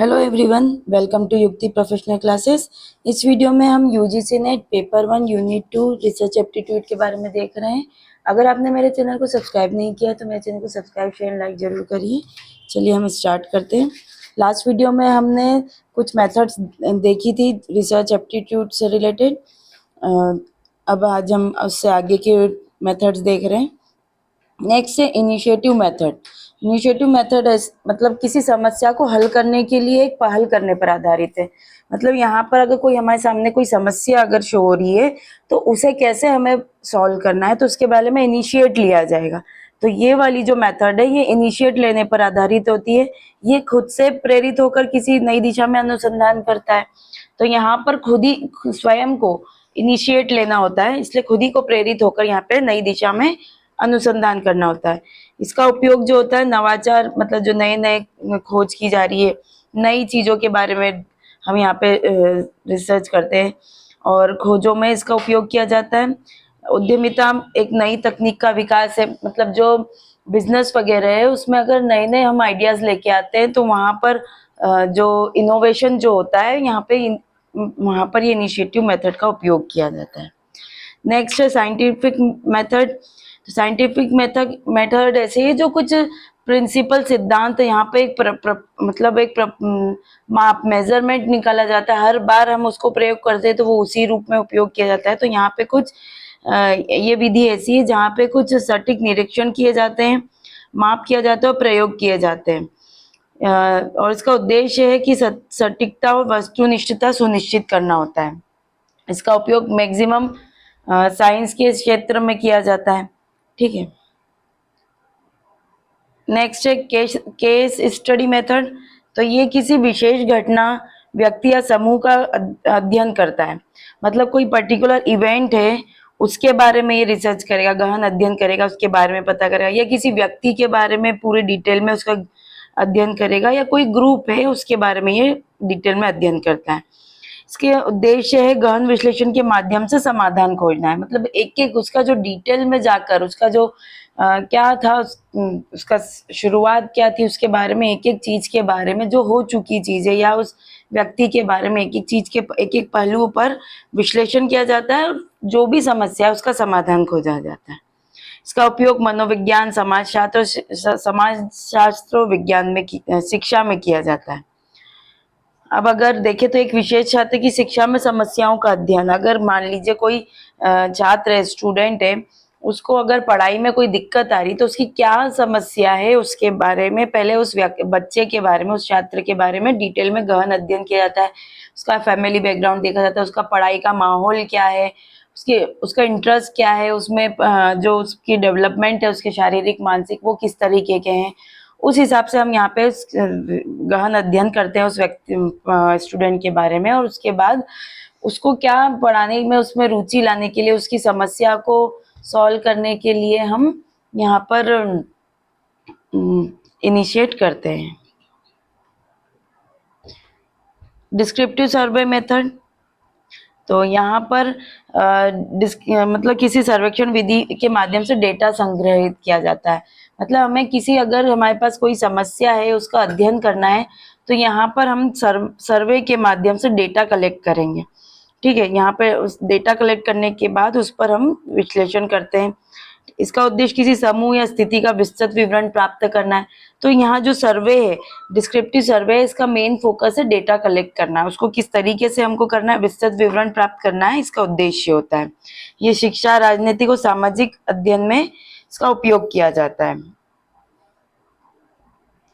Hello everyone, welcome to युक्ति professional classes. इस video में हम UGC net paper 1 unit 2 research aptitude के बारे में देख रहे हैं। अगर आपने मेरे चैनल को सब्सक्राइब नहीं किया तो मेरे चैनल को सब्सक्राइब शेयर लाइक जरूर करिए। चलिए हम स्टार्ट करते हैं। लास्ट वीडियो में हमने कुछ मेथड्स देखी थी रिसर्च एप्टीट्यूड से रिलेटेड। अब आज हम उससे आगे के मेथड्स देख रहे हैं। नेक्स्ट है इनिशिएटिव मेथड। इनिशिएटिव मेथड मतलब किसी समस्या को हल करने के लिए एक पहल करने पर आधारित है। मतलब यहाँ पर अगर कोई हमारे सामने कोई समस्या अगर शो हो रही है तो उसे कैसे हमें सॉल्व करना है तो उसके बारे में इनिशिएट लिया जाएगा। तो ये वाली जो मेथड है ये इनिशिएट लेने पर आधारित होती है। ये खुद से प्रेरित होकर किसी नई दिशा में अनुसंधान करता है। तो यहाँ पर खुद ही स्वयं को इनिशिएट लेना होता है, इसलिए खुद ही को प्रेरित होकर यहाँ पे नई दिशा में अनुसंधान करना होता है। इसका उपयोग जो होता है नवाचार, मतलब जो नए नए खोज की जा रही है, नई चीजों के बारे में हम यहाँ पे रिसर्च करते हैं और खोजों में इसका उपयोग किया जाता है। उद्यमिता एक नई तकनीक का विकास है, मतलब जो बिजनेस वगैरह है उसमें अगर नए नए हम आइडियाज लेके आते हैं तो वहाँ पर जो इनोवेशन जो होता है यहाँ पे वहाँ पर ये इनिशिएटिव मेथड का उपयोग किया जाता है। नेक्स्ट है साइंटिफिक मेथड। साइंटिफिक मेथड ऐसे ही जो कुछ प्रिंसिपल सिद्धांत यहाँ पे एक माप मेजरमेंट निकाला जाता है, हर बार हम उसको प्रयोग करते हैं तो वो उसी रूप में उपयोग किया जाता है। तो यहाँ पे कुछ ये विधि ऐसी है जहाँ पे कुछ सटीक निरीक्षण किए जाते हैं, माप किया जाता है और प्रयोग किए जाते हैं। और इसका उद्देश्य है कि सटीकता और वस्तुनिष्ठता सुनिश्चित करना होता है। इसका उपयोग मैक्सिमम साइंस के क्षेत्र में किया जाता है। ठीक है। नेक्स्ट है केस स्टडी मेथड। तो ये किसी विशेष घटना, व्यक्ति या समूह का अध्ययन करता है। मतलब कोई पर्टिकुलर इवेंट है उसके बारे में ये रिसर्च करेगा, गहन अध्ययन करेगा, उसके बारे में पता करेगा, या किसी व्यक्ति के बारे में पूरे डिटेल में उसका अध्ययन करेगा, या कोई ग्रुप है उसके बारे में ये डिटेल में अध्ययन करता है। इसके उद्देश्य है गहन विश्लेषण के माध्यम से समाधान खोजना है। मतलब एक एक उसका जो डिटेल में जाकर उसका जो क्या था उसका शुरुआत क्या थी उसके बारे में, एक एक चीज के बारे में, जो हो चुकी चीजें या उस व्यक्ति के बारे में एक एक चीज के एक एक पहलुओं पर विश्लेषण किया जाता है और जो भी समस्या है उसका समाधान खोजा जाता है। इसका उपयोग मनोविज्ञान, समाज शास्त्र विज्ञान में शिक्षा में किया जाता है। अब अगर देखें तो एक विशेष छात्र की शिक्षा में समस्याओं का अध्ययन, अगर मान लीजिए कोई छात्र है, स्टूडेंट है, उसको अगर पढ़ाई में कोई दिक्कत आ रही तो उसकी क्या समस्या है उसके बारे में पहले उस बच्चे के बारे में, उस छात्र के बारे में डिटेल में गहन अध्ययन किया जाता है। उसका फैमिली बैकग्राउंड देखा जाता है, उसका पढ़ाई का माहौल क्या है, उसका इंटरेस्ट क्या है, उसमें जो उसकी डेवलपमेंट है, उसके शारीरिक मानसिक वो किस तरीके के हैं, उस हिसाब से हम यहाँ पे गहन अध्ययन करते हैं उस व्यक्ति स्टूडेंट के बारे में। और उसके बाद उसको क्या पढ़ाने में उसमें रुचि लाने के लिए, उसकी समस्या को सॉल्व करने के लिए हम यहाँ पर इनिशिएट करते हैं। Descriptive survey method. तो यहाँ पर मतलब किसी सर्वेक्षण विधि के माध्यम से डेटा संग्रहित किया जाता है। मतलब हमें किसी, अगर हमारे पास कोई समस्या है उसका अध्ययन करना है तो यहाँ पर हम सर्वे के माध्यम से डेटा कलेक्ट करेंगे। ठीक है। यहाँ पे उस डेटा कलेक्ट करने के बाद उस पर हम विश्लेषण करते हैं। इसका उद्देश्य किसी समूह या स्थिति का विस्तृत विवरण प्राप्त करना है। तो यहाँ जो सर्वे है, डिस्क्रिप्टिव सर्वे है, इसका मेन फोकस है डेटा कलेक्ट करना है। उसको किस तरीके से हमको करना है, विस्तृत विवरण प्राप्त करना है, इसका उद्देश्य होता है। ये शिक्षा, राजनीतिक और सामाजिक अध्ययन में इसका उपयोग किया जाता है।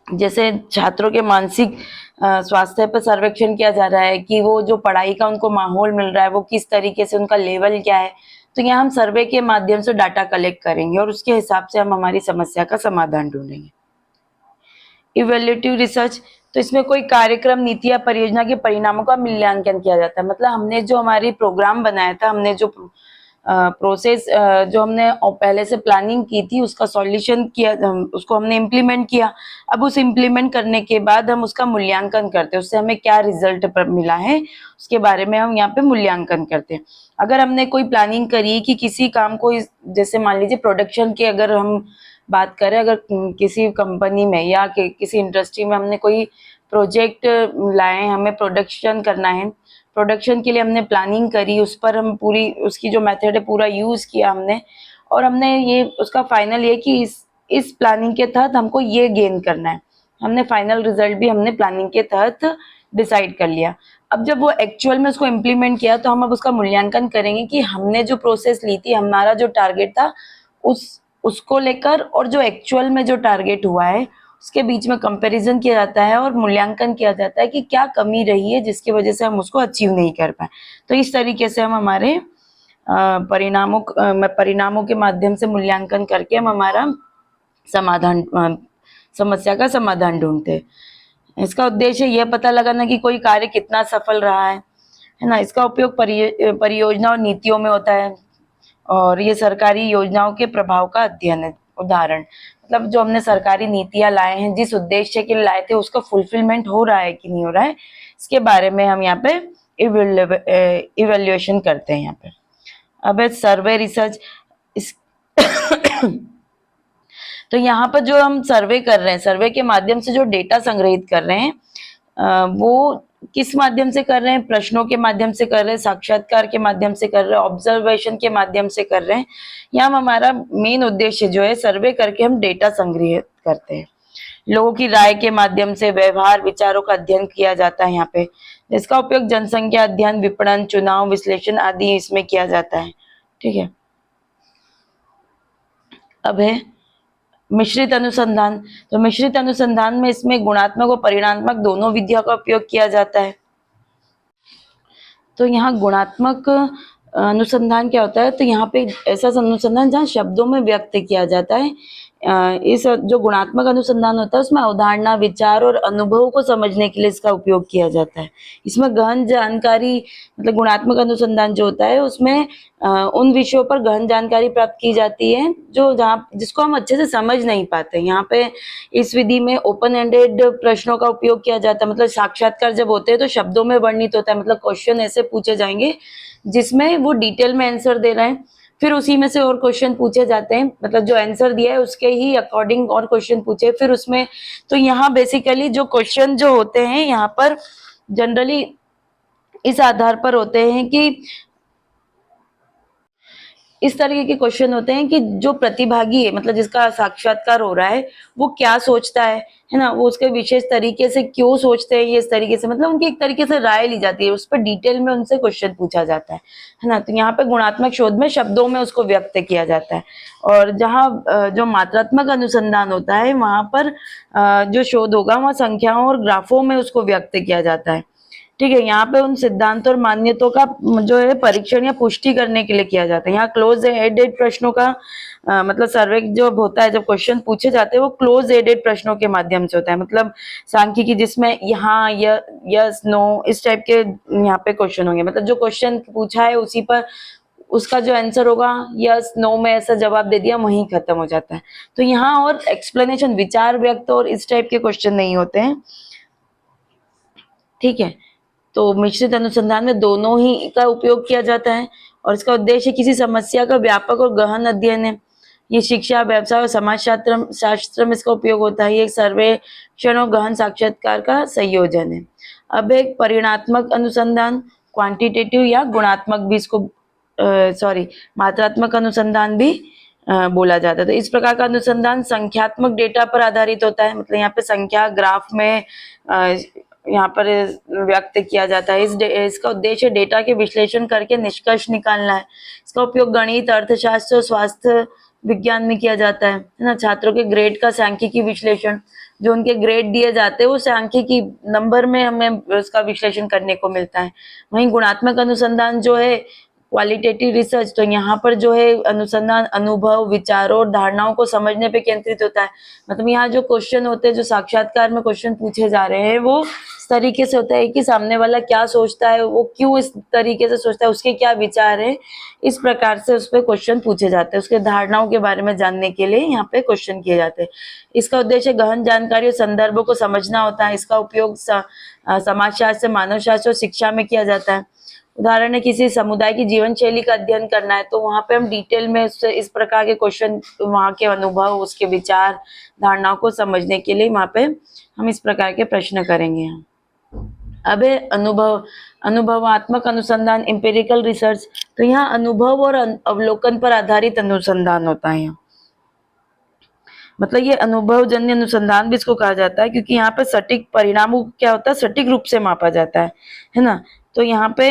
जैसे छात्रों के मानसिक स्वास्थ्य पर सर्वेक्षण किया जा रहा है कि वो जो पढ़ाई का उनको माहौल मिल रहा है वो किस तरीके से, उनका लेवल क्या है। तो यहाँ हम सर्वे के माध्यम से डाटा कलेक्ट करेंगे और उसके हिसाब से हम हमारी समस्या का समाधान ढूंढेंगे। Evaluative research. तो इसमें कोई कार्यक्रम, नीति या परियोजना के परिणामों का मूल्यांकन किया जाता है। मतलब हमने जो हमारी प्रोग्राम बनाया था, हमने जो प्रोसेस जो हमने पहले से प्लानिंग की थी उसका सॉल्यूशन किया, उसको हमने इम्प्लीमेंट किया। अब उस इम्प्लीमेंट करने के बाद हम उसका मूल्यांकन करते हैं, उससे हमें क्या रिजल्ट मिला है उसके बारे में हम यहाँ पे मूल्यांकन करते हैं। अगर हमने कोई प्लानिंग करी कि किसी काम को, जैसे मान लीजिए प्रोडक्शन की अगर हम बात करें, अगर किसी कंपनी में या किसी इंडस्ट्री में हमने कोई प्रोजेक्ट लाए, हमें प्रोडक्शन करना है। प्रोडक्शन के लिए हमने प्लानिंग करी, उस पर हम पूरी उसकी जो मेथड है पूरा यूज़ किया हमने, और हमने ये उसका फाइनल ये कि इस प्लानिंग के तहत हमको ये गेन करना है। हमने फाइनल रिजल्ट भी हमने प्लानिंग के तहत डिसाइड कर लिया। अब जब वो एक्चुअल में उसको इम्प्लीमेंट किया तो हम अब उसका मूल्यांकन करेंगे कि हमने जो प्रोसेस ली थी, हमारा जो टारगेट था उसको लेकर और जो एक्चुअल में जो टारगेट हुआ है उसके बीच में कंपैरिजन किया जाता है और मूल्यांकन किया जाता है कि क्या कमी रही है जिसकी वजह से हम उसको अचीव नहीं कर पाए। तो इस तरीके से हम हमारे परिणामों के माध्यम से मूल्यांकन करके हम हमारा समस्या का समाधान ढूंढते हैं। इसका उद्देश्य यह पता लगाना कि कोई कार्य कितना सफल रहा है ना। इसका उपयोग परियोजना और नीतियों में होता है, और ये सरकारी योजनाओं के प्रभाव का अध्ययन है। उदाहरण मतलब जो हमने सरकारी नीतियां लाए हैं, जिस उद्देश्य के लिए लाए थे उसका फुलफिलमेंट हो रहा है कि नहीं हो रहा है, इसके बारे में हम यहाँ पे इवेल्युएशन करते हैं। यहाँ पे अब है सर्वे रिसर्च। इस तो यहाँ पर जो हम सर्वे कर रहे हैं, सर्वे के माध्यम से जो डेटा संग्रहित कर रहे हैं वो किस माध्यम से कर रहे हैं? प्रश्नों के माध्यम से कर रहे हैं, साक्षात्कार के माध्यम से कर रहे हैं, ऑब्जर्वेशन के माध्यम से कर रहे हैं। यहाँ हमारा मेन उद्देश्य जो है सर्वे करके हम डेटा संग्रहित करते हैं। लोगों की राय के माध्यम से व्यवहार विचारों का अध्ययन किया जाता है यहाँ पे, जिसका उपयोग जनसंख्या अध्ययन, विपणन, चुनाव विश्लेषण आदि इसमें किया जाता है। ठीक है। अब है मिश्रित अनुसंधान। तो मिश्रित अनुसंधान में इसमें गुणात्मक और परिणात्मक दोनों विधियों का उपयोग किया जाता है। तो यहाँ गुणात्मक अनुसंधान क्या होता है? तो यहाँ पे ऐसा अनुसंधान जहाँ शब्दों में व्यक्त किया जाता है। इस जो गुणात्मक अनुसंधान होता है उसमें अवधारणा, विचार और अनुभव को समझने के लिए इसका उपयोग किया जाता है। इसमें गहन जानकारी, मतलब गुणात्मक अनुसंधान जो होता है उसमें उन विषयों पर गहन जानकारी प्राप्त की जाती है जिसको हम अच्छे से समझ नहीं पाते। यहाँ पे इस विधि में ओपन एंडेड प्रश्नों का उपयोग किया जाता है। मतलब साक्षात्कार जब होते हैं तो शब्दों में वर्णित होता है, मतलब क्वेश्चन ऐसे पूछे जाएंगे जिसमें वो डिटेल में आंसर दे रहे हैं, फिर उसी में से और क्वेश्चन पूछे जाते हैं, मतलब जो आंसर दिया है उसके ही अकॉर्डिंग और क्वेश्चन पूछे फिर उसमें। तो यहाँ बेसिकली जो क्वेश्चन जो होते हैं यहाँ पर जनरली इस आधार पर होते हैं कि इस तरीके के क्वेश्चन होते हैं कि जो प्रतिभागी है, मतलब जिसका साक्षात्कार हो रहा है, वो क्या सोचता है ना, वो उसके विशेष तरीके से क्यों सोचते हैं ये इस तरीके से, मतलब उनकी एक तरीके से राय ली जाती है, उस पर डिटेल में उनसे क्वेश्चन पूछा जाता है ना। तो यहाँ पे गुणात्मक शोध में शब्दों में उसको व्यक्त किया जाता है, और जहाँ जो मात्रात्मक अनुसंधान होता है वहां पर जो शोध होगा वहाँ संख्याओं और ग्राफों में उसको व्यक्त किया जाता है। ठीक है। यहाँ पे उन सिद्धांतों और मान्यताओं का जो है परीक्षण या पुष्टि करने के लिए किया जाता है। यहाँ क्लोज एडेड प्रश्नों का मतलब सर्वे जो होता है, जब क्वेश्चन पूछे जाते हैं वो क्लोज एडेड प्रश्नों के माध्यम से होता है, मतलब सांख्यिकी जिसमें यहाँ यस नो इस टाइप के यहाँ पे क्वेश्चन होंगे, मतलब जो क्वेश्चन पूछा है उसी पर उसका जो आंसर होगा यस नो में ऐसा जवाब दे दिया, वहीं खत्म हो जाता है। तो यहाँ और एक्सप्लेनेशन, विचार व्यक्त और इस टाइप के क्वेश्चन नहीं होते हैं। ठीक है। तो मिश्रित अनुसंधान में दोनों ही का उपयोग किया जाता है, और इसका उद्देश्य किसी समस्या का व्यापक और गहन अध्ययन है। ये शिक्षा, व्यवसाय और समाज शास्त्र में इसका उपयोग होता है। ये सर्वेक्षण और गहन साक्षात्कार का संयोजन है। अब एक परिणात्मक अनुसंधान, क्वांटिटेटिव या गुणात्मक भी इसको मात्रात्मक अनुसंधान भी बोला जाता है। तो इस प्रकार का अनुसंधान संख्यात्मक डेटा पर आधारित होता है, मतलब यहाँ पे संख्या ग्राफ में यहाँ पर व्यक्त किया जाता है। इसका उद्देश्य डेटा के विश्लेषण करके निष्कर्ष निकालना है। इसका उपयोग गणित, अर्थशास्त्र और स्वास्थ्य विज्ञान में किया जाता है ना। छात्रों के ग्रेड का सांख्यिकी विश्लेषण, जो उनके ग्रेड दिए जाते हैं वो सांख्यिकी नंबर में हमें उसका विश्लेषण करने को मिलता है। वहीं गुणात्मक अनुसंधान जो है क्वालिटेटिव रिसर्च, तो यहाँ पर जो है अनुसंधान अनुभव, विचारों और धारणाओं को समझने पे केंद्रित होता है। मतलब यहाँ जो क्वेश्चन होते हैं, जो साक्षात्कार में क्वेश्चन पूछे जा रहे हैं, वो इस तरीके से होता है कि सामने वाला क्या सोचता है, वो क्यों इस तरीके से सोचता है, उसके क्या विचार है, इस प्रकार से उस पर क्वेश्चन पूछे जाते हैं। उसके धारणाओं के बारे में जानने के लिए यहाँ पे क्वेश्चन किए जाते हैं। इसका उद्देश्य गहन जानकारी और संदर्भों को समझना होता है। इसका उपयोग समाजशास्त्र, मानव शास्त्र और शिक्षा में किया जाता है। उदाहरण है किसी समुदाय की जीवन शैली का अध्ययन करना है तो वहां पे हम डिटेल में इस प्रकार के क्वेश्चन, वहां के अनुभव, उसके विचार, धारणाओं को समझने के लिए वहां पे हम इस प्रकार के प्रश्न करेंगे। अब है अनुभवात्मक अनुसंधान, एम्पिरिकल रिसर्च। तो यहाँ अनुभव और अवलोकन पर आधारित अनुसंधान होता है। मतलब ये अनुभव जन्य अनुसंधान भी इसको कहा जाता है, क्योंकि यहाँ पे सटीक परिणामों क्या होता है, सटीक रूप से मापा जाता है ना। तो यहाँ पे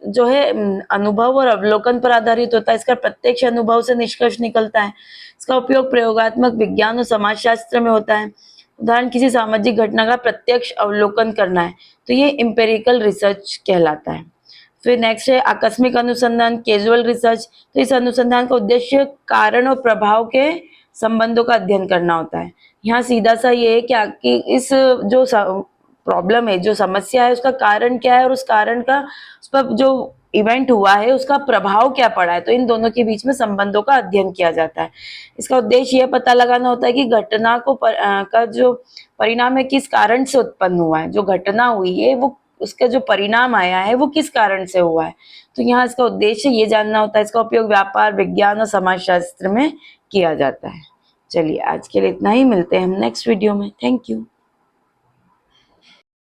जो है अनुभव और अवलोकन पर आधारित होता है। इसका प्रत्यक्ष अनुभव से निष्कर्ष निकलता है। इसका उपयोग प्रयोगात्मक विज्ञान और समाजशास्त्र में होता है। उदाहरण, किसी सामाजिक घटना का प्रत्यक्ष अवलोकन करना है तो ये एम्पेरिकल रिसर्च कहलाता है। फिर नेक्स्ट है आकस्मिक अनुसंधान, कैजुअल रिसर्च। तो इस अनुसंधान का उद्देश्य कारण और प्रभाव के संबंधों का अध्ययन करना होता है। यहाँ सीधा सा ये है कि इस जो प्रॉब्लम है, जो समस्या है, उसका कारण क्या है और उस कारण का, उस पर जो इवेंट हुआ है उसका प्रभाव क्या पड़ा है। तो इन दोनों के बीच में संबंधों का अध्ययन किया जाता है। इसका उद्देश्य यह पता लगाना होता है कि घटना का जो परिणाम है किस कारण से उत्पन्न हुआ है। जो घटना हुई है वो, उसका जो परिणाम आया है वो किस कारण से हुआ है। तो यहाँ इसका उद्देश्य ये जानना होता है। इसका उपयोग व्यापार, विज्ञान और समाजशास्त्र में किया जाता है। चलिए आज के लिए इतना ही, मिलते हैं हम नेक्स्ट वीडियो में। Thank you.